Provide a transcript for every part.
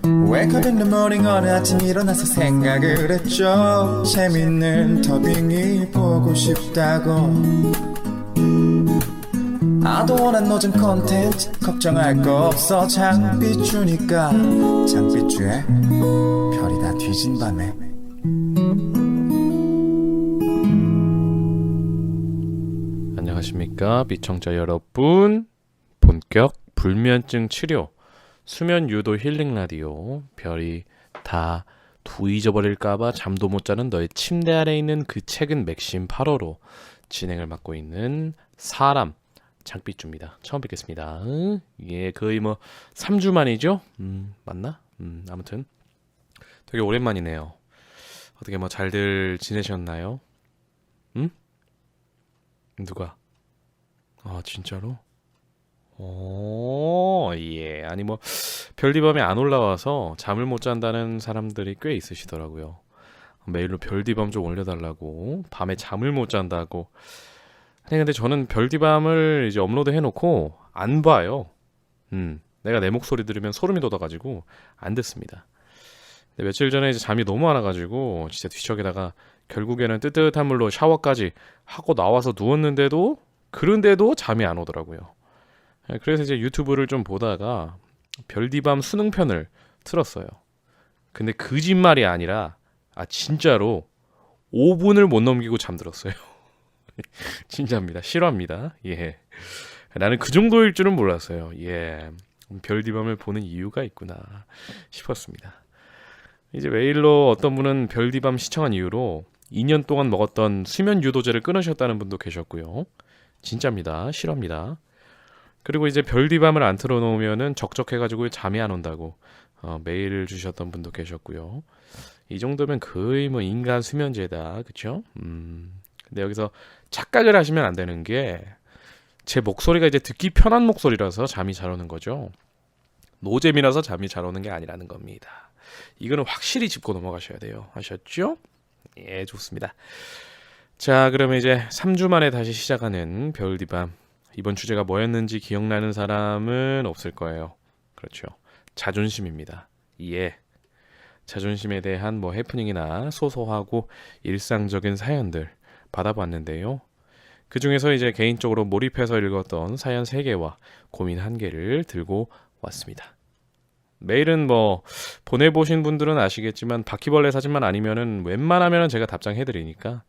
Wake up in the morning 어느 아침 일어나서 생각을 했죠. 재밌는 더빙이 보고 싶다고. I don't wanna know 좀 컨텐츠 걱정할 거 없어. 장비 주니까 장비주에 별이 다 뒤진 밤에. 안녕하십니까 비청자 여러분. 본격 불면증 치료 수면 유도 힐링 라디오 별이 다 두이져버릴까봐 잠도 못 자는 너의 침대 아래에 있는 그 책은 맥심 8호로 진행을 맡고 있는 사람 장삐쭈입니다. 처음 뵙겠습니다. 예, 거의 뭐 3주 만이죠? 맞나? 아무튼 되게 오랜만이네요. 어떻게 뭐 잘들 지내셨나요? 누가? 아, 진짜로? 예. 아니 뭐 별디밤에 안 올라와서 잠을 못 잔다는 사람들이 꽤 있으시더라고요. 메일로 별디밤 좀 올려달라고, 밤에 잠을 못 잔다고. 아니 근데 저는 별디밤을 이제 업로드 해놓고 안 봐요. 내가 내 목소리 들으면 소름이 돋아가지고 안 듣습니다. 근데 며칠 전에 이제 잠이 너무 안 와가지고 진짜 뒤척에다가 결국에는 뜨뜻한 물로 샤워까지 하고 나와서 누웠는데도 그런데도 잠이 안 오더라고요. 그래서 이제 유튜브를 좀 보다가 별디밤 수능편을 틀었어요. 근데 거짓말이 아니라 진짜로 5분을 못 넘기고 잠들었어요. 진짜입니다. 실화입니다. 예. 나는 그 정도일 줄은 몰랐어요. 예. 별디밤을 보는 이유가 있구나 싶었습니다. 이제 메일로 어떤 분은 별디밤 시청한 이유로 2년 동안 먹었던 수면 유도제를 끊으셨다는 분도 계셨고요. 진짜입니다. 실화입니다. 그리고 이제 별디밤을 안 틀어놓으면은 적적해가지고 잠이 안 온다고 메일을 주셨던 분도 계셨고요. 이 정도면 거의 뭐 인간 수면제다, 그쵸? 근데 여기서 착각을 하시면 안 되는 게 제 목소리가 이제 듣기 편한 목소리라서 잠이 잘 오는 거죠. 노잼이라서 잠이 잘 오는 게 아니라는 겁니다. 이거는 확실히 짚고 넘어가셔야 돼요. 아셨죠? 예, 좋습니다. 자, 그러면 이제 3주 만에 다시 시작하는 별디밤. 이번 주제가 뭐였는지 기억나는 사람은 없을 거예요. 그렇죠. 자존심입니다. 예. 자존심에 대한 뭐 해프닝이나 소소하고 일상적인 사연들 받아봤는데요. 그 중에서 이제 개인적으로 몰입해서 읽었던 사연 3개와 고민 1개를 들고 왔습니다. 메일은 뭐 보내보신 분들은 아시겠지만 바퀴벌레 사진만 아니면은 웬만하면은 제가 답장해드리니까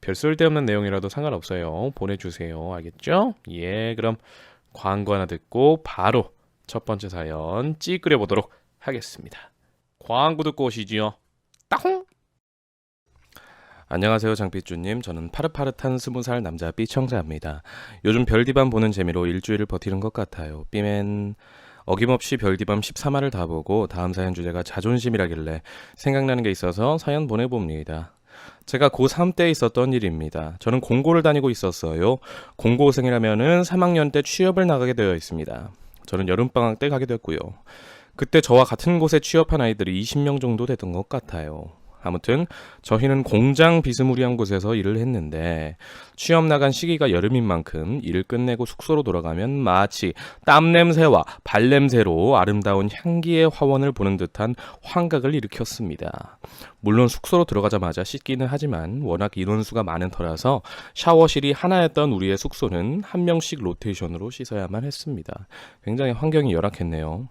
별 쓸데없는 내용이라도 상관없어요. 보내주세요. 알겠죠? 예, 그럼 광고 하나 듣고 바로 첫 번째 사연 찌그려보도록 하겠습니다. 광고 듣고 오시지요. 따홍! 안녕하세요 장삐쭈님. 저는 파릇파릇한 20살 남자 삐청자입니다. 요즘 별디밤 보는 재미로 일주일을 버티는 것 같아요. 삐맨. 어김없이 별디밤 13화를 다 보고 다음 사연 주제가 자존심이라길래 생각나는 게 있어서 사연 보내봅니다. 제가 고3 때 있었던 일입니다. 저는 공고를 다니고 있었어요. 공고생이라면은 3학년 때 취업을 나가게 되어 있습니다. 저는 여름방학 때 가게 됐고요. 그때 저와 같은 곳에 취업한 아이들이 20명 정도 됐던 것 같아요. 아무튼 저희는 공장 비스무리한 곳에서 일을 했는데 취업 나간 시기가 여름인 만큼 일을 끝내고 숙소로 돌아가면 마치 땀냄새와 발냄새로 아름다운 향기의 화원을 보는 듯한 환각을 일으켰습니다. 물론 숙소로 들어가자마자 씻기는 하지만 워낙 인원수가 많은 터라서 샤워실이 하나였던 우리의 숙소는 한 명씩 로테이션으로 씻어야만 했습니다. 굉장히 환경이 열악했네요.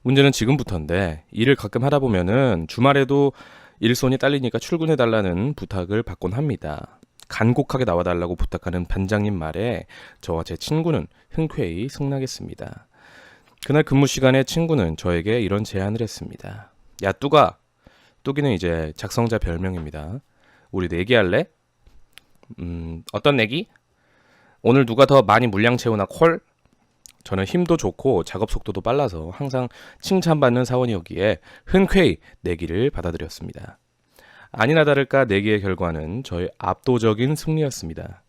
문제는 지금부터인데 일을 가끔 하다 보면은 주말에도 일손이 딸리니까 출근해달라는 부탁을 받곤 합니다. 간곡하게 나와달라고 부탁하는 반장님 말에 저와 제 친구는 흔쾌히 승낙했습니다. 그날 근무 시간에 친구는 저에게 이런 제안을 했습니다. 야 뚜가, 뚜기는 이제 작성자 별명입니다. 우리 내기 할래? 어떤 내기? 오늘 누가 더 많이 물량 채우나 콜? 저는 힘도 좋고 작업 속도도 빨라서 항상 칭찬받는 사원이었기에 흔쾌히 내기를 받아들였습니다. 아니나 다를까 내기의 결과는 저의 압도적인 승리였습니다.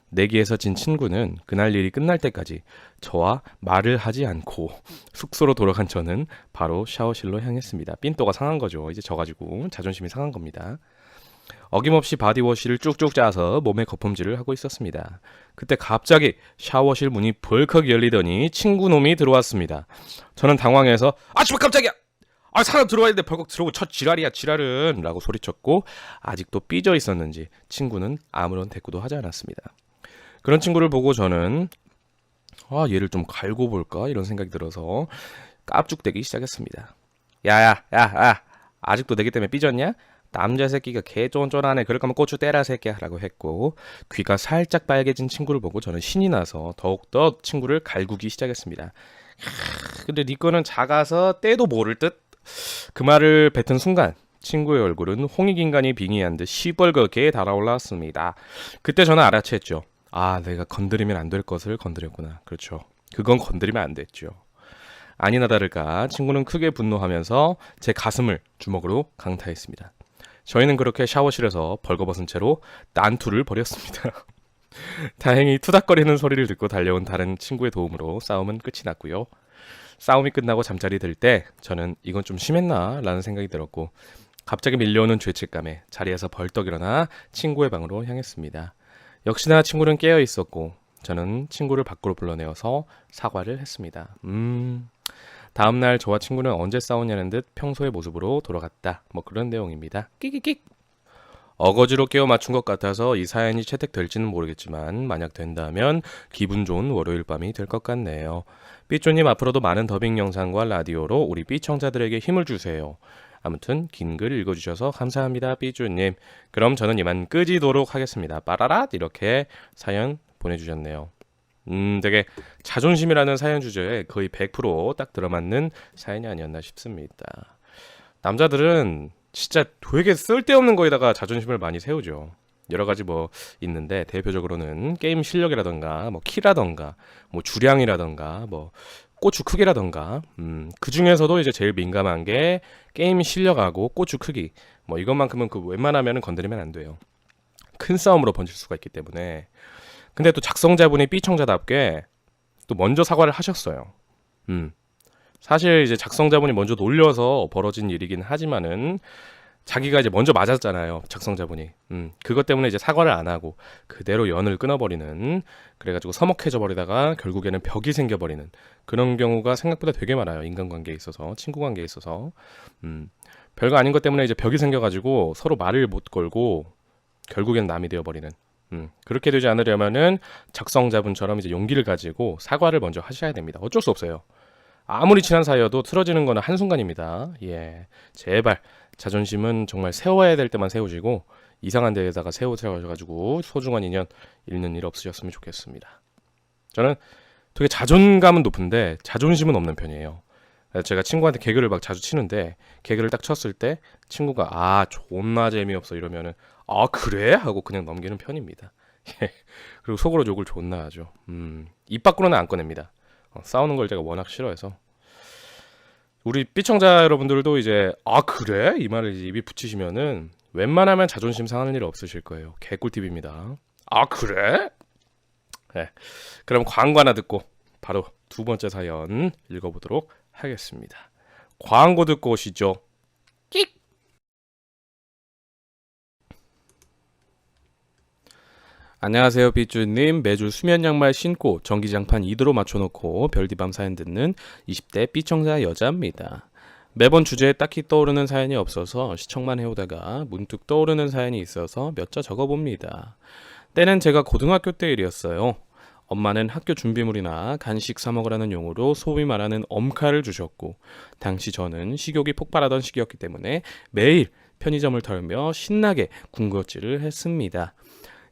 내기에서 진 친구는 그날 일이 끝날 때까지 저와 말을 하지 않고 숙소로 돌아간 저는 바로 샤워실로 향했습니다. 삔또가 상한 거죠. 이제 져가지고 자존심이 상한 겁니다. 어김없이 바디워시를 쭉쭉 짜서 몸에 거품질을 하고 있었습니다. 그때 갑자기 샤워실 문이 벌컥 열리더니 친구 놈이 들어왔습니다. 저는 당황해서 씨발 깜짝이야! 사람 들어와야 돼 벌컥 들어오고 첫 지랄이야 지랄은! 라고 소리쳤고 아직도 삐져 있었는지 친구는 아무런 대꾸도 하지 않았습니다. 그런 친구를 보고 저는 얘를 좀 갈고 볼까? 이런 생각이 들어서 깝죽대기 시작했습니다. 야, 아직도 내기 때문에 삐졌냐? 남자 새끼가 개 쫀쫀하네. 그럴 거면 고추 떼라 새끼야 라고 했고 귀가 살짝 빨개진 친구를 보고 저는 신이 나서 더욱더 친구를 갈구기 시작했습니다. 근데 네 거는 작아서 떼도 모를 듯? 그 말을 뱉은 순간 친구의 얼굴은 홍익인간이 빙의한 듯 시뻘겋게 달아올랐습니다. 그때 저는 알아챘죠. 내가 건드리면 안 될 것을 건드렸구나. 그렇죠. 그건 건드리면 안 됐죠. 아니나 다를까 친구는 크게 분노하면서 제 가슴을 주먹으로 강타했습니다. 저희는 그렇게 샤워실에서 벌거벗은 채로 난투를 벌였습니다. 다행히 투닥거리는 소리를 듣고 달려온 다른 친구의 도움으로 싸움은 끝이 났고요. 싸움이 끝나고 잠자리 들 때 저는 이건 좀 심했나 라는 생각이 들었고 갑자기 밀려오는 죄책감에 자리에서 벌떡 일어나 친구의 방으로 향했습니다. 역시나 친구는 깨어 있었고 저는 친구를 밖으로 불러내어서 사과를 했습니다. 다음날 저와 친구는 언제 싸웠냐는 듯 평소의 모습으로 돌아갔다. 그런 내용입니다. 끼끼끼. 어거지로 깨워 맞춘 것 같아서 이 사연이 채택될지는 모르겠지만 만약 된다면 기분 좋은 월요일 밤이 될 것 같네요. 삐쪼님 앞으로도 많은 더빙 영상과 라디오로 우리 삐청자들에게 힘을 주세요. 아무튼 긴 글 읽어주셔서 감사합니다 삐쪼님. 그럼 저는 이만 끄지도록 하겠습니다. 빠라랏 이렇게 사연 보내주셨네요. 되게 자존심이라는 사연 주제에 거의 100% 들어맞는 사연이 아니었나 싶습니다. 남자들은 진짜 되게 쓸데없는 거에다가 자존심을 많이 세우죠. 여러 가지 있는데 대표적으로는 게임 실력이라던가 키라던가 주량이라던가 고추 크기라던가 그 중에서도 이제 제일 민감한 게 게임 실력하고 고추 크기 이것만큼은 웬만하면 건드리면 안 돼요. 큰 싸움으로 번질 수가 있기 때문에. 근데 또 작성자분이 삐청자답게 또 먼저 사과를 하셨어요. 사실 이제 작성자분이 먼저 놀려서 벌어진 일이긴 하지만은 자기가 이제 먼저 맞았잖아요. 작성자분이. 그것 때문에 이제 사과를 안 하고 그대로 연을 끊어버리는, 그래가지고 서먹해져 버리다가 결국에는 벽이 생겨버리는 그런 경우가 생각보다 되게 많아요. 인간관계에 있어서, 친구관계에 있어서. 별거 아닌 것 때문에 이제 벽이 생겨가지고 서로 말을 못 걸고 결국엔 남이 되어버리는. 그렇게 되지 않으려면은 작성자분처럼 이제 용기를 가지고 사과를 먼저 하셔야 됩니다. 어쩔 수 없어요. 아무리 친한 사이여도 틀어지는 거는 한순간입니다. 예, 제발 자존심은 정말 세워야 될 때만 세우시고 이상한 데에다가 세우셔가지고 소중한 인연 잃는 일 없으셨으면 좋겠습니다. 저는 되게 자존감은 높은데 자존심은 없는 편이에요. 제가 친구한테 개그를 막 자주 치는데 개그를 딱 쳤을 때 친구가 존나 재미없어 이러면은 그래? 하고 그냥 넘기는 편입니다. 그리고 속으로 욕을 존나 하죠. 입 밖으로는 안 꺼냅니다. 싸우는 걸 제가 워낙 싫어해서. 우리 삐청자 여러분들도 이제 그래? 이 말을 이제 입에 붙이시면은 웬만하면 자존심 상하는 일 없으실 거예요. 개꿀팁입니다. 그래? 네. 그럼 광고 하나 듣고 바로 두 번째 사연 읽어보도록 하겠습니다. 광고 듣고 오시죠. 끽! 안녕하세요 삐쭈님. 매주 수면 양말 신고 전기장판 2도로 맞춰놓고 별디밤 사연 듣는 20대 삐청자 여자입니다. 매번 주제에 딱히 떠오르는 사연이 없어서 시청만 해오다가 문득 떠오르는 사연이 있어서 몇 자 적어봅니다. 때는 제가 고등학교 때 일이었어요. 엄마는 학교 준비물이나 간식 사 먹으라는 용으로 소위 말하는 엄카를 주셨고, 당시 저는 식욕이 폭발하던 시기였기 때문에 매일 편의점을 털며 신나게 군것질을 했습니다.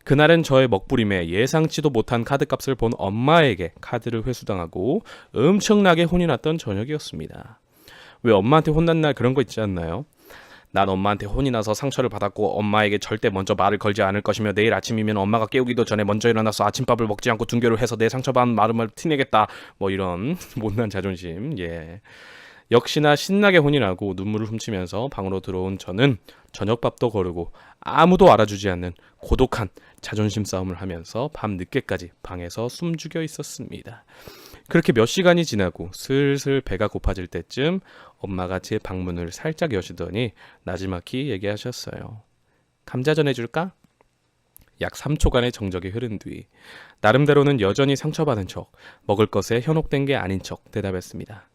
그날은 저의 먹부림에 예상치도 못한 카드값을 본 엄마에게 카드를 회수당하고 엄청나게 혼이 났던 저녁이었습니다. 왜 엄마한테 혼난 날 그런 거 있지 않나요? 난 엄마한테 혼이 나서 상처를 받았고 엄마에게 절대 먼저 말을 걸지 않을 것이며 내일 아침이면 엄마가 깨우기도 전에 먼저 일어나서 아침밥을 먹지 않고 둥결을 해서 내 상처받은 마음을 티내겠다. 이런 못난 자존심. 예. 역시나 신나게 혼이 나고 눈물을 훔치면서 방으로 들어온 저는 저녁밥도 거르고 아무도 알아주지 않는 고독한 자존심 싸움을 하면서 밤 늦게까지 방에서 숨죽여 있었습니다. 그렇게 몇 시간이 지나고 슬슬 배가 고파질 때쯤 엄마가 제 방문을 살짝 여시더니 나지막히 얘기하셨어요. 감자전 해줄까? 약 3초간의 정적이 흐른 뒤 나름대로는 여전히 상처받은 척, 먹을 것에 현혹된 게 아닌 척 대답했습니다.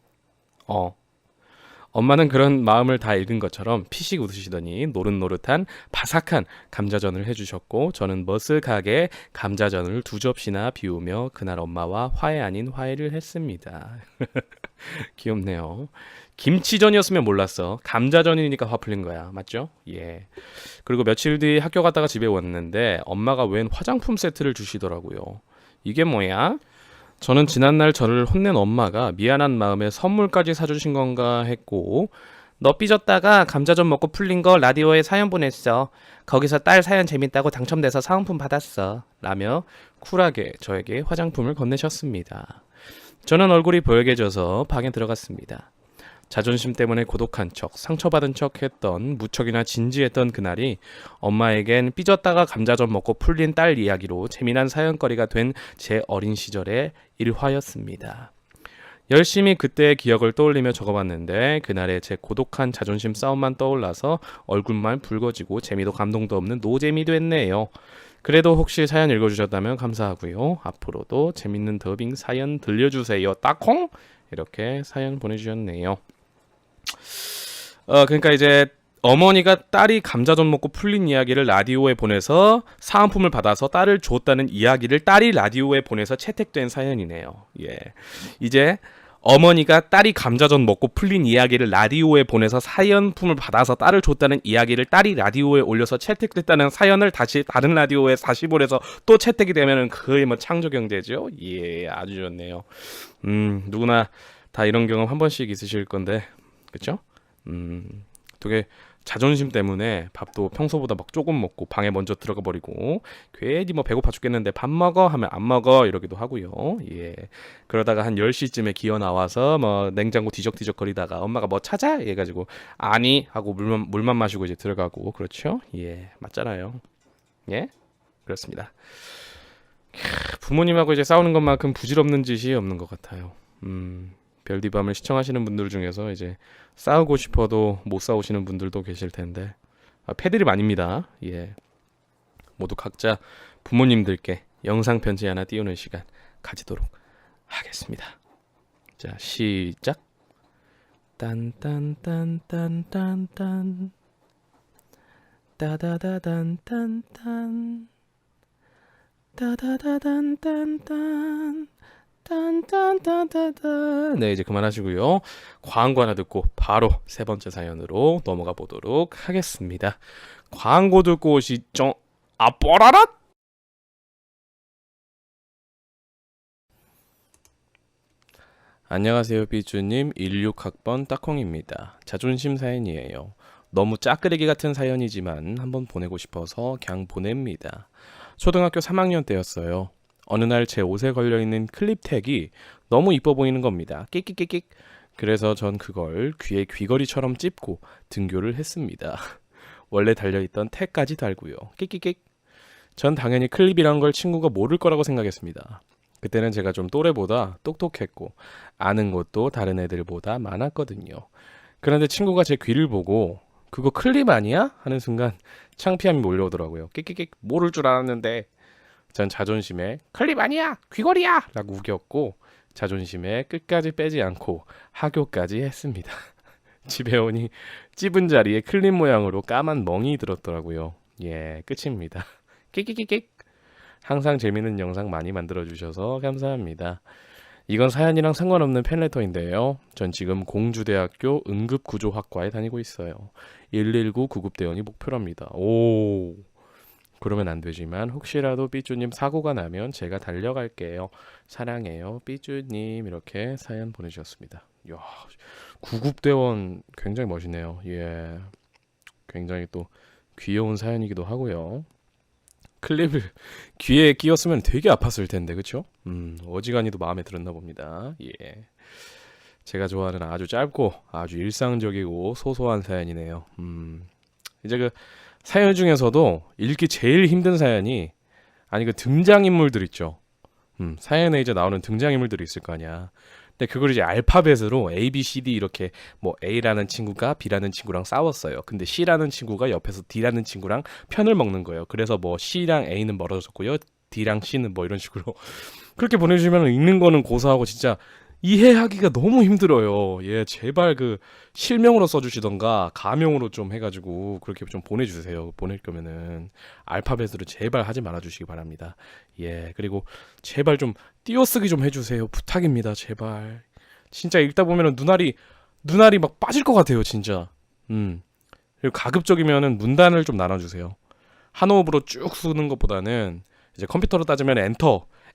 엄마는 그런 마음을 다 읽은 것처럼 피식 웃으시더니 노릇노릇한 바삭한 감자전을 해주셨고 저는 머쓱하게 감자전을 2접시나 비우며 그날 엄마와 화해 아닌 화해를 했습니다. 귀엽네요. 김치전이었으면 몰랐어. 감자전이니까 화 풀린 거야. 맞죠? 예. 그리고 며칠 뒤 학교 갔다가 집에 왔는데 엄마가 웬 화장품 세트를 주시더라고요. 이게 뭐야? 저는 지난날 저를 혼낸 엄마가 미안한 마음에 선물까지 사주신 건가 했고 너 삐졌다가 감자전 먹고 풀린 거 라디오에 사연 보냈어. 거기서 딸 사연 재밌다고 당첨돼서 사은품 받았어. 라며 쿨하게 저에게 화장품을 건네셨습니다. 저는 얼굴이 벌개져서 방에 들어갔습니다. 자존심 때문에 고독한 척, 상처받은 척 했던 무척이나 진지했던 그날이 엄마에겐 삐졌다가 감자전 먹고 풀린 딸 이야기로 재미난 사연거리가 된 제 어린 시절의 일화였습니다. 열심히 그때의 기억을 떠올리며 적어봤는데 그날의 제 고독한 자존심 싸움만 떠올라서 얼굴만 붉어지고 재미도 감동도 없는 노잼이 됐네요. 그래도 혹시 사연 읽어주셨다면 감사하고요. 앞으로도 재밌는 더빙 사연 들려주세요. 따콩! 이렇게 사연 보내주셨네요. 그러니까 이제 어머니가 딸이 감자전 먹고 풀린 이야기를 라디오에 보내서 사은품을 받아서 딸을 줬다는 이야기를 딸이 라디오에 보내서 채택된 사연이네요. 예. 이제 어머니가 딸이 감자전 먹고 풀린 이야기를 라디오에 보내서 사연품을 받아서 딸을 줬다는 이야기를 딸이 라디오에 올려서 채택됐다는 사연을 다시 다른 라디오에 다시 보내서 또 채택이 되면은 거의 뭐 창조 경제죠. 예, 아주 좋네요. 누구나 다 이런 경험 한 번씩 있으실 건데, 그렇죠? 되게 자존심 때문에 밥도 평소보다 막 조금 먹고 방에 먼저 들어가 버리고 괜히 뭐 배고파 죽겠는데 밥 먹어 하면 안 먹어 이러기도 하고요. 예. 그러다가 한 10시쯤에 기어 나와서 뭐 냉장고 뒤적뒤적 거리다가 엄마가 뭐 찾아? 해가지고 아니 하고 물만 마시고 이제 들어가고 그렇죠? 예. 맞잖아요. 예? 그렇습니다. 부모님하고 이제 싸우는 것만큼 부질없는 짓이 없는 것 같아요. 별디밤을 시청하시는 분들 중에서 이제 싸우고 싶어도 못 싸우시는 분들도 계실 텐데 패드립 아닙니다. 예, 모두 각자 부모님들께 영상 편지 하나 띄우는 시간 가지도록 하겠습니다. 자, 시작. 딴딴딴딴딴딴 따다다단딴딴 따다다단딴딴 딴딴딴딴딴. 네, 이제 그만하시고요. 광고 하나 듣고 바로 세 번째 사연으로 넘어가 보도록 하겠습니다. 광고 듣고 오시죠. 아, 뽀라라! 안녕하세요, 삐쭈님. 16학번 따콩입니다. 자존심 사연이에요. 너무 짜끄레기 같은 사연이지만 한번 보내고 싶어서 그냥 보냅니다. 초등학교 3학년 때였어요. 어느 날 제 옷에 걸려있는 클립 택이 너무 이뻐 보이는 겁니다. 끽끽끽끽. 그래서 전 그걸 귀에 귀걸이처럼 찝고 등교를 했습니다. 원래 달려있던 택까지 달고요. 끽끽끽. 전 당연히 클립이란 걸 친구가 모를 거라고 생각했습니다. 그때는 제가 좀 또래보다 똑똑했고 아는 것도 다른 애들보다 많았거든요. 그런데 친구가 제 귀를 보고 그거 클립 아니야? 하는 순간 창피함이 몰려오더라고요. 끽끽끽. 모를 줄 알았는데. 전 자존심에 클립 아니야! 귀걸이야! 라고 우겼고 자존심에 끝까지 빼지 않고 하교까지 했습니다. 집에 오니 찝은 자리에 클립 모양으로 까만 멍이 들었더라고요. 예, 끝입니다. 끽끽끽끽. 항상 재밌는 영상 많이 만들어주셔서 감사합니다. 이건 사연이랑 상관없는 팬레터인데요. 전 지금 공주대학교 응급구조학과에 다니고 있어요. 119 구급대원이 목표랍니다. 오... 그러면 안 되지만 혹시라도 삐쭈님 사고가 나면 제가 달려갈게요. 사랑해요 삐쭈님. 이렇게 사연 보내주셨습니다. 이야, 구급대원 굉장히 멋있네요. 예, 굉장히 또 귀여운 사연이기도 하고요. 클립을 귀에 끼웠으면 되게 아팠을 텐데 그쵸? 어지간히도 마음에 들었나 봅니다. 예, 제가 좋아하는 아주 짧고 아주 일상적이고 소소한 사연이네요. 이제 그 사연 중에서도 읽기 제일 힘든 사연이 그 등장인물들 있죠. 사연에 이제 나오는 등장인물들이 있을 거 아니야. 근데 그걸 이제 알파벳으로 A, B, C, D 이렇게 뭐 A라는 친구가 B라는 친구랑 싸웠어요. 근데 C라는 친구가 옆에서 D라는 친구랑 편을 먹는 거예요. 그래서 뭐 C랑 A는 멀어졌고요. D랑 C는 뭐 이런 식으로 그렇게 보내주시면 읽는 거는 고사하고 진짜 이해하기가 너무 힘들어요. 예, 제발 그 실명으로 써주시던가 가명으로 좀 해가지고 그렇게 좀 보내주세요. 보낼 거면은 알파벳으로 제발 하지 말아주시기 바랍니다. 예, 그리고 제발 좀 띄어쓰기 좀 해주세요. 부탁입니다. 제발. 진짜 읽다 보면은 눈알이 막 빠질 것 같아요. 진짜. 그리고 가급적이면은 문단을 좀 나눠주세요. 한 호흡으로 쭉 쓰는 것보다는 이제 컴퓨터로 따지면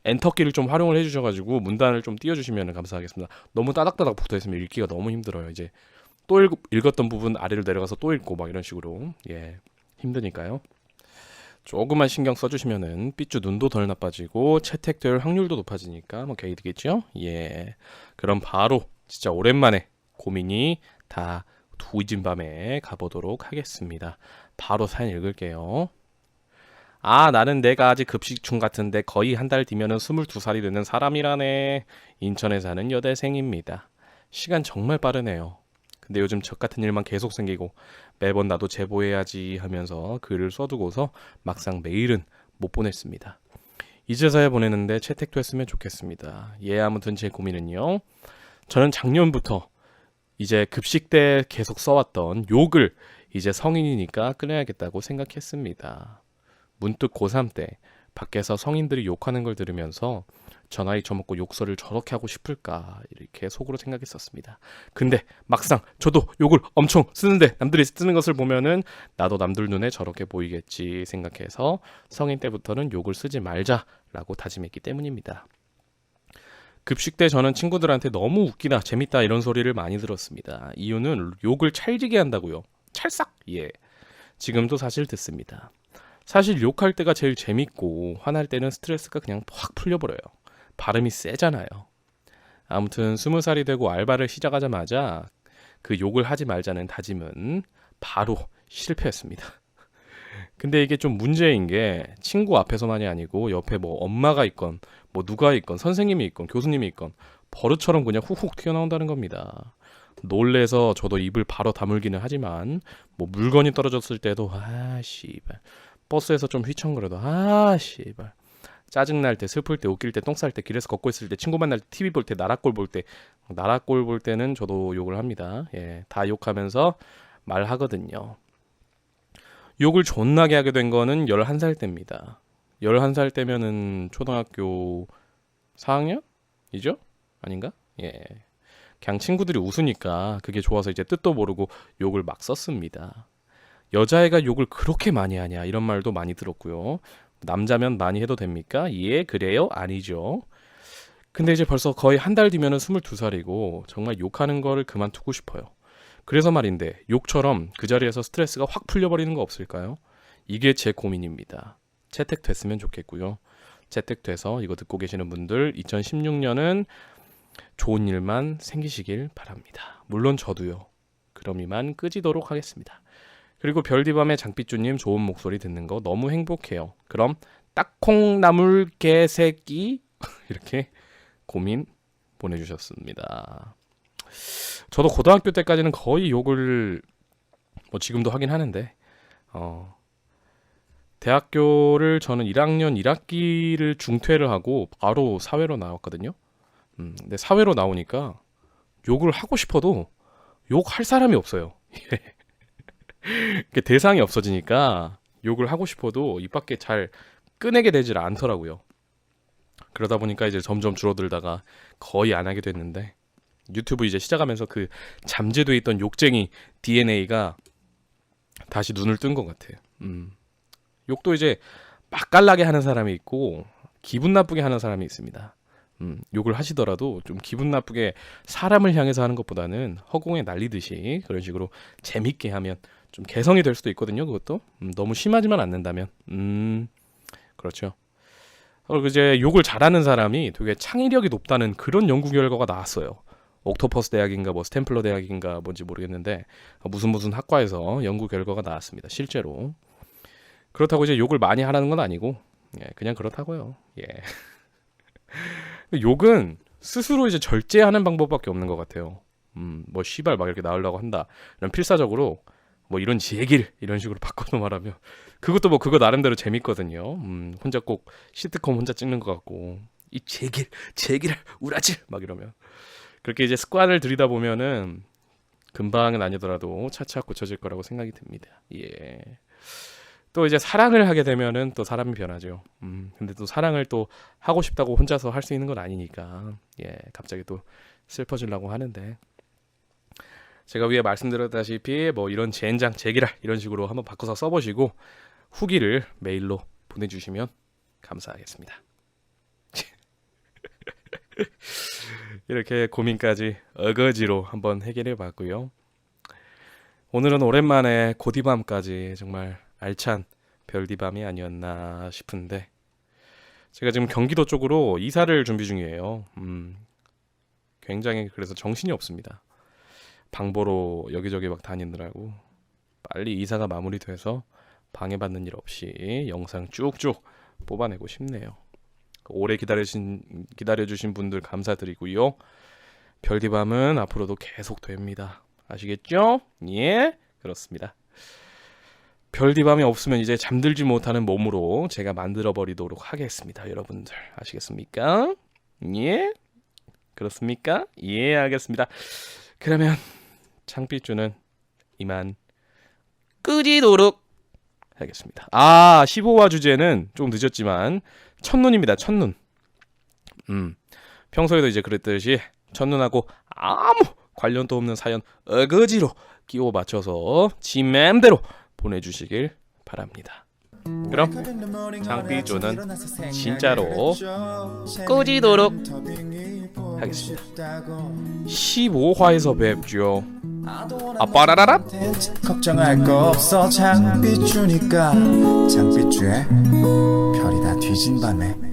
엔터키를 좀 활용을 해주셔가지고 문단을 좀 띄워주시면 감사하겠습니다. 너무 따닥따닥 붙어있으면 읽기가 너무 힘들어요. 이제 또 읽었던 부분 아래로 내려가서 또 읽고 막 이런 식으로 예 힘드니까요. 조금만 신경 써주시면은 삐쭈 눈도 덜 나빠지고 채택될 확률도 높아지니까 뭐 개이 되겠죠? 예. 그럼 바로 진짜 오랜만에 고민이 다 두진 밤에 가보도록 하겠습니다. 바로 사연 읽을게요. 아, 나는 내가 아직 급식충 같은데 거의 한 달 뒤면은 22살이 되는 사람이라네. 인천에 사는 여대생입니다. 시간 정말 빠르네요. 근데 요즘 적 같은 일만 계속 생기고 매번 나도 제보해야지 하면서 글을 써두고서 막상 메일은 못 보냈습니다. 이제서야 보내는데 채택됐으면 좋겠습니다. 예, 아무튼 제 고민은요. 저는 작년부터 이제 급식 때 계속 써왔던 욕을 이제 성인이니까 끊어야겠다고 생각했습니다. 문득 고3 때 밖에서 성인들이 욕하는 걸 들으면서 저 나이 처먹고 욕설을 저렇게 하고 싶을까 이렇게 속으로 생각했었습니다. 근데 막상 저도 욕을 엄청 쓰는데 남들이 쓰는 것을 보면은 나도 남들 눈에 저렇게 보이겠지 생각해서 성인 때부터는 욕을 쓰지 말자라고 다짐했기 때문입니다. 급식 때 저는 친구들한테 너무 웃기다, 재밌다 이런 소리를 많이 들었습니다. 이유는 욕을 찰지게 한다고요. 찰싹! 예. 지금도 사실 듣습니다. 사실 욕할 때가 제일 재밌고 화날 때는 스트레스가 그냥 확 풀려버려요. 발음이 세잖아요. 아무튼 20살이 되고 알바를 시작하자마자 그 욕을 하지 말자는 다짐은 바로 실패했습니다. 근데 이게 좀 문제인 게 친구 앞에서만이 아니고 옆에 뭐 엄마가 있건 뭐 누가 있건 선생님이 있건 교수님이 있건 버릇처럼 그냥 훅훅 튀어나온다는 겁니다. 놀래서 저도 입을 바로 다물기는 하지만 뭐 물건이 떨어졌을 때도 아 씨발, 버스에서 좀 휘청거려도 아 씨발, 짜증날 때, 슬플 때, 웃길 때, 똥 쌀 때, 길에서 걷고 있을 때, 친구 만날 때, TV 볼 때, 나라꼴 볼 때는 저도 욕을 합니다. 예, 다 욕하면서 말하거든요. 욕을 존나게 하게 된 거는 11살 때입니다. 11살 때면은 초등학교 4학년이죠? 아닌가? 예. 그냥 친구들이 웃으니까 그게 좋아서 이제 뜻도 모르고 욕을 막 썼습니다. 여자애가 욕을 그렇게 많이 하냐 이런 말도 많이 들었고요. 남자면 많이 해도 됩니까? 예, 그래요? 아니죠. 근데 이제 벌써 거의 한 달 뒤면은 22살이고 정말 욕하는 거를 그만두고 싶어요. 그래서 말인데 욕처럼 그 자리에서 스트레스가 확 풀려버리는 거 없을까요? 이게 제 고민입니다. 채택됐으면 좋겠고요. 채택돼서 이거 듣고 계시는 분들 2016년은 좋은 일만 생기시길 바랍니다. 물론 저도요. 그럼 이만 끄지도록 하겠습니다. 그리고 별디밤의 장삐쭈님 좋은 목소리 듣는 거 너무 행복해요. 그럼 딱콩나물 개새끼 이렇게 고민 보내주셨습니다. 저도 고등학교 때까지는 거의 욕을 뭐 지금도 하긴 하는데 대학교를 저는 1학년 1학기를 중퇴를 하고 바로 사회로 나왔거든요. 근데 사회로 나오니까 욕을 하고 싶어도 욕할 사람이 없어요. 대상이 없어지니까 욕을 하고 싶어도 입 밖에 잘 꺼내게 되질 않더라고요. 그러다 보니까 이제 점점 줄어들다가 거의 안 하게 됐는데 유튜브 이제 시작하면서 그 잠재돼 있던 욕쟁이 DNA가 다시 눈을 뜬 것 같아요. 욕도 이제 맛깔나게 하는 사람이 있고 기분 나쁘게 하는 사람이 있습니다. 욕을 하시더라도 좀 기분 나쁘게 사람을 향해서 하는 것보다는 허공에 날리듯이 그런 식으로 재밌게 하면 좀 개성이 될 수도 있거든요. 그것도 너무 심하지만 않는다면 그렇죠. 그리고 이제 욕을 잘하는 사람이 되게 창의력이 높다는 그런 연구 결과가 나왔어요. 옥토퍼스 대학인가 뭐 스탠플러 대학인가 뭔지 모르겠는데 무슨 학과에서 연구 결과가 나왔습니다. 실제로. 그렇다고 이제 욕을 많이 하라는 건 아니고 그냥 그렇다고요. 예. 욕은 스스로 이제 절제하는 방법밖에 없는 것 같아요. 뭐 시발 막 이렇게 나오려고 한다. 이런 필사적으로 뭐 이런 제길 이런 식으로 바꿔서 말하면 그것도 뭐 그거 나름대로 재밌거든요. 혼자 꼭 시트콤 혼자 찍는 것 같고 이 제길 우라질 막 이러면 그렇게 이제 습관을 들이다 보면은 금방은 아니더라도 차차 고쳐질 거라고 생각이 듭니다. 예. 또 이제 사랑을 하게 되면은 또 사람이 변하죠. 근데 또 사랑을 또 하고 싶다고 혼자서 할 수 있는 건 아니니까 예, 갑자기 또 슬퍼지려고 하는데 제가 위에 말씀드렸다시피 뭐 이런 젠장 제기랄 이런 식으로 한번 바꿔서 써보시고 후기를 메일로 보내주시면 감사하겠습니다. 이렇게 고민까지 어거지로 한번 해결해 봤고요. 오늘은 오랜만에 고디밤까지 정말 알찬 별디밤이 아니었나 싶은데 제가 지금 경기도 쪽으로 이사를 준비 중이에요. 굉장히 그래서 정신이 없습니다. 방보로 여기저기 막 다니느라고 빨리 이사가 마무리돼서 방해받는 일 없이 영상 쭉쭉 뽑아내고 싶네요. 오래 기다려주신 분들 감사드리고요. 별디밤은 앞으로도 계속 됩니다. 아시겠죠? 예, 그렇습니다. 별디밤이 없으면 이제 잠들지 못하는 몸으로 제가 만들어버리도록 하겠습니다. 여러분들 아시겠습니까? 예, 그렇습니까? 예, 알겠습니다. 그러면 창삐쭈는 이만 끄지도록 하겠습니다. 15화 주제는 좀 늦었지만 첫눈입니다. 첫눈. 평소에도 이제 그랬듯이 첫눈하고 아무 관련도 없는 사연 어거지로 끼워 맞춰서 지 맘대로 보내주시길 바랍니다. 그럼 장삐조는 진짜로 끄지도록 하겠습니다. 15화에서 뵙죠. 빠라라라. 걱정할 거 없어 장비주니까 장비주의 별이 다 뒤진 밤에